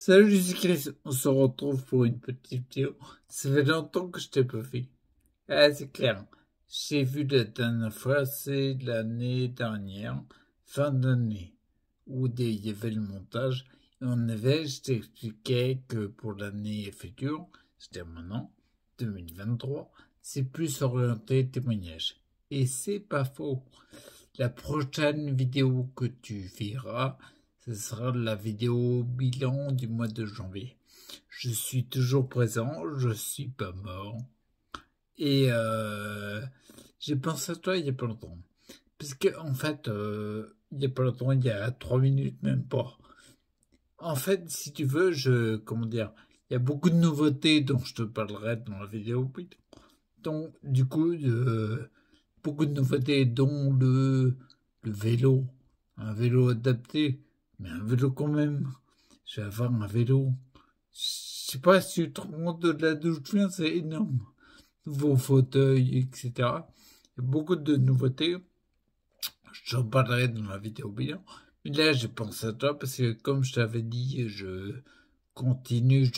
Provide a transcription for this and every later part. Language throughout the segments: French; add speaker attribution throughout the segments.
Speaker 1: Salut, c'est Chris. On se retrouve pour une petite vidéo. Ça fait longtemps que je t'ai pas vu. Ah, c'est clair. J'ai vu la dernière fois, c'est l'année dernière, fin d'année, où il y avait le montage. Et en effet, je t'expliquais que pour l'année future, c'est-à-dire maintenant, 2023, c'est plus orienté témoignage. Et c'est pas faux. La prochaine vidéo que tu verras, ce sera la vidéo bilan du mois de janvier. Je suis toujours présent, je suis pas mort. Et j'ai pensé à toi il y a pas longtemps. Parce que en fait, il y a pas longtemps, il y a 3 minutes même pas. En fait, si tu veux, comment dire, il y a beaucoup de nouveautés dont je te parlerai dans la vidéo. Donc, du coup, beaucoup de nouveautés, dont le vélo. Un vélo adapté, mais un vélo quand même. Je vais avoir un vélo. Je sais pas si tu te rends compte de là d'où je viens, c'est énorme. Nouveaux fauteuils, etc. Il y a beaucoup de nouveautés. J'en parlerai dans la vidéo bilan. Mais là, je pense à toi parce que, comme je t'avais dit, je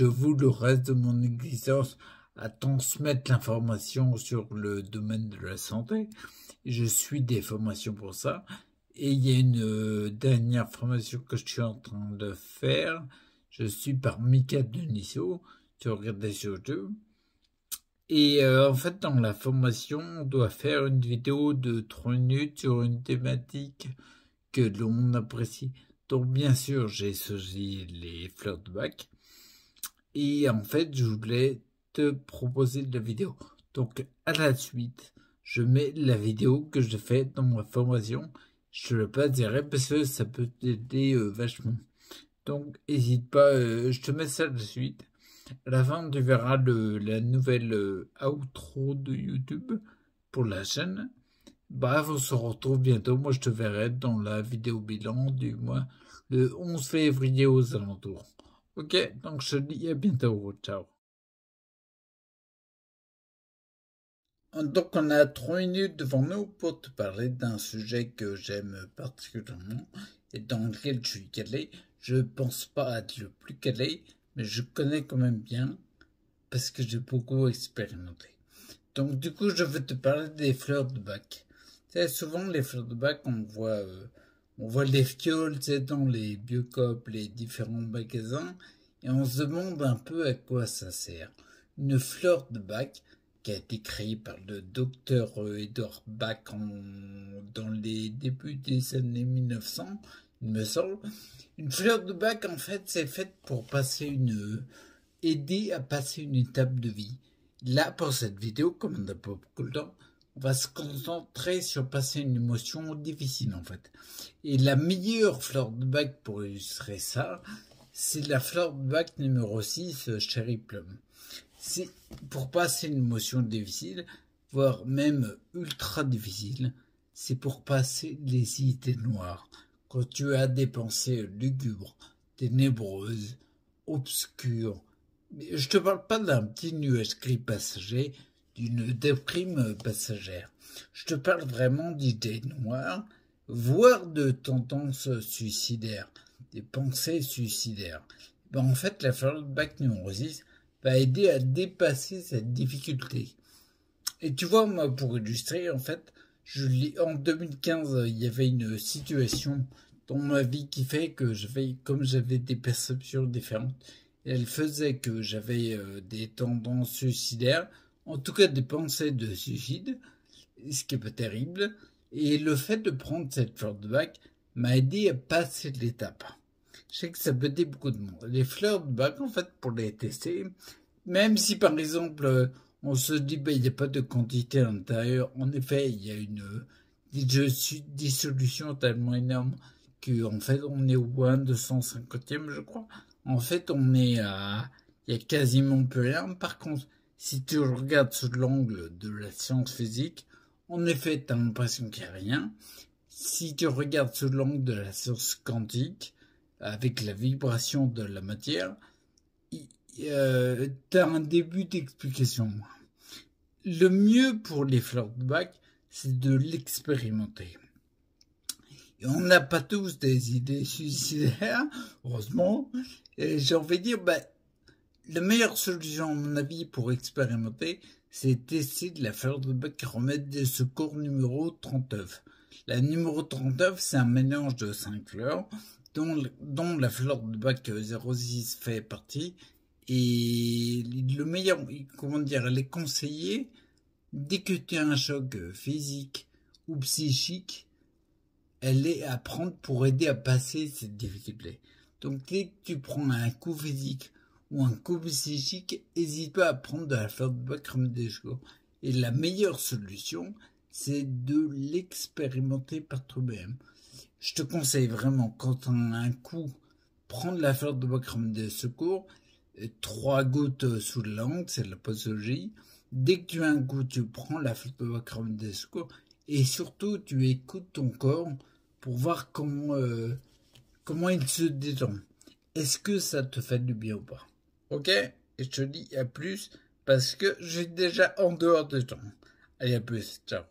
Speaker 1: voue le reste de mon existence à transmettre l'information sur le domaine de la santé. Et je suis des formations pour ça. Et il y a une dernière formation que je suis en train de faire. Je suis par Mika Deniso. Tu regardes sur YouTube. Et en fait, dans la formation, on doit faire une vidéo de 3 minutes sur une thématique que l'on apprécie. Donc, bien sûr, j'ai choisi les fleurs de bac. Et en fait, je voulais te proposer de la vidéo. Donc, à la suite, je mets la vidéo que je fais dans ma formation. Je le passerai parce que ça peut t'aider vachement. Donc, n'hésite pas, je te mets ça de suite. À la fin, tu verras la nouvelle outro de YouTube pour la chaîne. Bref, on se retrouve bientôt. Moi, je te verrai dans la vidéo bilan du mois le 11 février aux alentours. Ok, donc je te dis à bientôt. Ciao. Donc, on a 3 minutes devant nous pour te parler d'un sujet que j'aime particulièrement et dans lequel je suis calé. Je pense pas être le plus calé, mais je connais quand même bien parce que j'ai beaucoup expérimenté. Donc, du coup, je vais te parler des fleurs de bac. Tu sais, souvent, les fleurs de bac, on voit les fioles, tu sais, dans les biocoop, les différents magasins, et on se demande un peu à quoi ça sert. Une fleur de bac, qui a été créée par le docteur Edward Bach dans les débuts des années 1900, il me semble. Une fleur de bac, en fait, c'est faite pour aider à passer une étape de vie. Là, pour cette vidéo, comme on n'a pas beaucoup de temps, on va se concentrer sur passer une émotion difficile, en fait. Et la meilleure fleur de bac pour illustrer ça, c'est la fleur de bac numéro 6, Cherry Plum. C'est pour passer une émotion difficile, voire même ultra difficile, c'est pour passer les idées noires. Quand tu as des pensées lugubres, ténébreuses, obscures, mais je te parle pas d'un petit nuage gris passager, d'une déprime passagère. Je te parle vraiment d'idées noires, voire de tendances suicidaires, des pensées suicidaires. En fait, la fleur de bac numéro 6 va aider à dépasser cette difficulté. Et tu vois, moi, pour illustrer, en fait, en 2015, il y avait une situation dans ma vie qui fait que comme j'avais des perceptions différentes, elle faisait que j'avais des tendances suicidaires, en tout cas des pensées de suicide, ce qui est pas terrible. Et le fait de prendre cette fleur de bac m'a aidé à passer l'étape. Je sais que ça peut aider beaucoup de monde. Les fleurs de bac, en fait, pour les tester, même si par exemple on se dit il n'y a pas de quantité à l'intérieur, en effet il y a une dissolution tellement énorme qu'en fait on est au moins 250e je crois. En fait il y a quasiment plus rien. Par contre, si tu regardes sous l'angle de la science physique, en effet tu as l'impression qu'il n'y a rien. Si tu regardes sous l'angle de la science quantique, avec la vibration de la matière, t'as un début d'explication. Le mieux pour les fleurs de bac, c'est de l'expérimenter. Et on n'a pas tous des idées suicidaires, heureusement, Et j'ai envie de dire, la meilleure solution, à mon avis, pour expérimenter, c'est d'essayer de la fleur de bac aromate des secours numéro 39. La numéro 39, c'est un mélange de 5 fleurs, dont la fleur de bac 06 fait partie. Et le meilleur, comment dire, elle est conseillée dès que tu as un choc physique ou psychique, elle est à prendre pour aider à passer cette difficulté. Donc dès que tu prends un coup physique ou un coup psychique, n'hésite pas à prendre de la fleur de bac comme des chevaux. Et la meilleure solution, c'est de l'expérimenter par toi-même. Je te conseille vraiment, quand tu as un coup, prendre la fleur de bac comme des secours, 3 gouttes sous la langue, c'est la posologie. Dès que tu as un coup, tu prends la fleur de bac comme des secours, et surtout, tu écoutes ton corps pour voir comment il se détend. Est-ce que ça te fait du bien ou pas? Ok? Et je te dis à plus, parce que j'ai déjà en dehors de temps. Allez, à plus, ciao.